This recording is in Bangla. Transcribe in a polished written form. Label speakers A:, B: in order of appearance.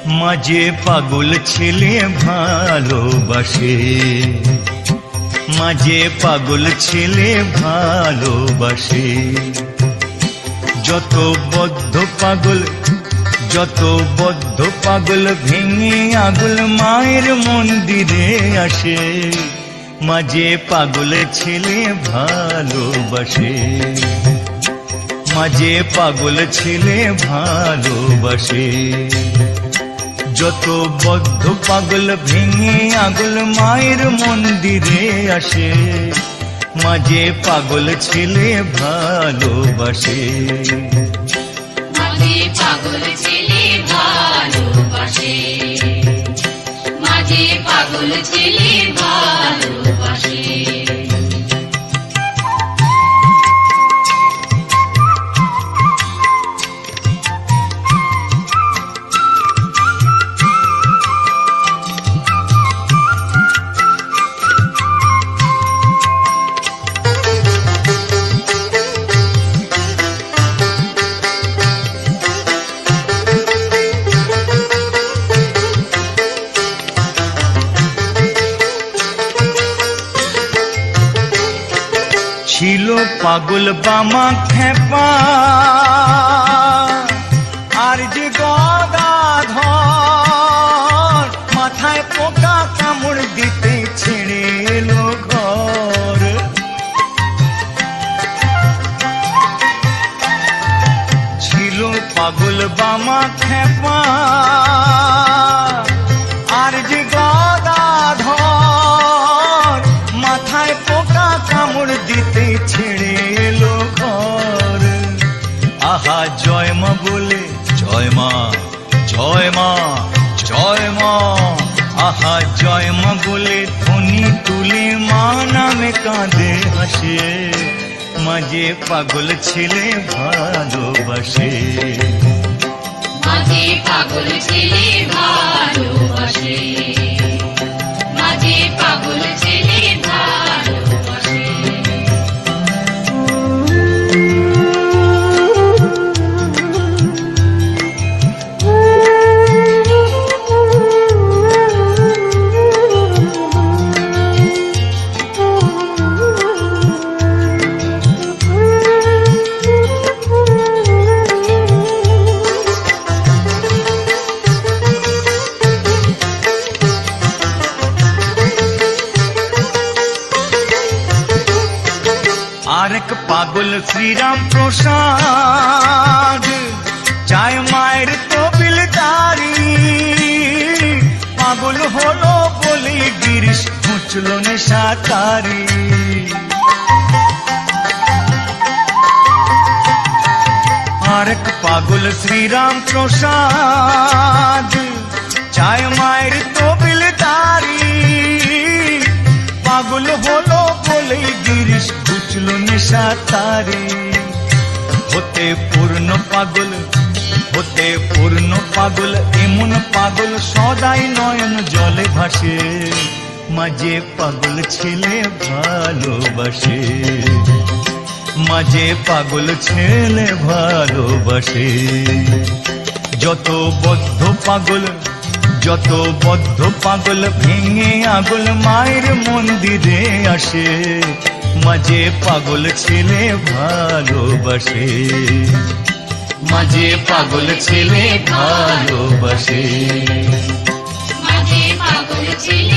A: মাঝে পাগল ছেলে ভালোবাসে, মাঝে পাগল ছেলে ভালোবাসে। যত বদ্ধ পাগল, যত বদ্ধ পাগল ভেঙে আগুল মায়ের মন্দিরে আসে। মাঝে পাগল ছেলে ভালোবাসে, মাঝে পাগল ছেলে ভালোবাসে। যত বদ্ধ পাগল ভেঙে আগুল মায়ের মন্দিরে আসে। মাঝে পাগল ছেলে ভালোবাসে,
B: মাঝে পাগল ছেলে ভালোবাসে, মাঝে পাগল ছেলে ভালোবাসে।
A: ছিল পাগল বামা খেপা আর যে গদাধর, মাথায় পোকা কামড় দিতে ছেড়ে এলো ঘর। ছিল পাগল বামা খেপা আর যে গদাধর, মাথায় পোকা কামড় দিতে ছেড়ে এলো ঘর। আহা জয় মা বলে, জয় মা, জয় মা, জয় মা। আহা জয় মা বলে ধ্বনি তুলে মা নামে কাঁদে হাসে। মাঝে পাগল ছেলে ভালোবাসে,
B: মাঝে পাগল ছেলে ভালোবাসে, মাঝে পাগল ছেলে ভালোবাসে।
A: আরেক পাগল শ্রীরাম প্রসাদ চায় মায়ের তবিলদারি। পাগল হলো বলে গিরিশ মুচল নেশা তারি। আরেক পাগল শ্রীরাম প্রসাদ চায় মায়ের তবিলদারি। পাগল হলো বলে গিরিশ বুঝল নেশা তারি। হতে পূর্ণ পাগল, হতে পূর্ণ পাগল এমন পাগল সদাই নয়ন জলে ভাসে। মাঝে পাগল ছেলে ভালোবাসে, মাঝে পাগল ছেলে ভালোবাসে। যত বদ্ধ পাগল, যত বদ্ধ পাগল ভেঙে আগুল মায়ের মন্দিরে আসে। মাঝে পাগল ছেলে ভালোবাসে, মাঝে পাগল ছেলে ভালোবাসে,
B: মাঝে পাগল ছেলে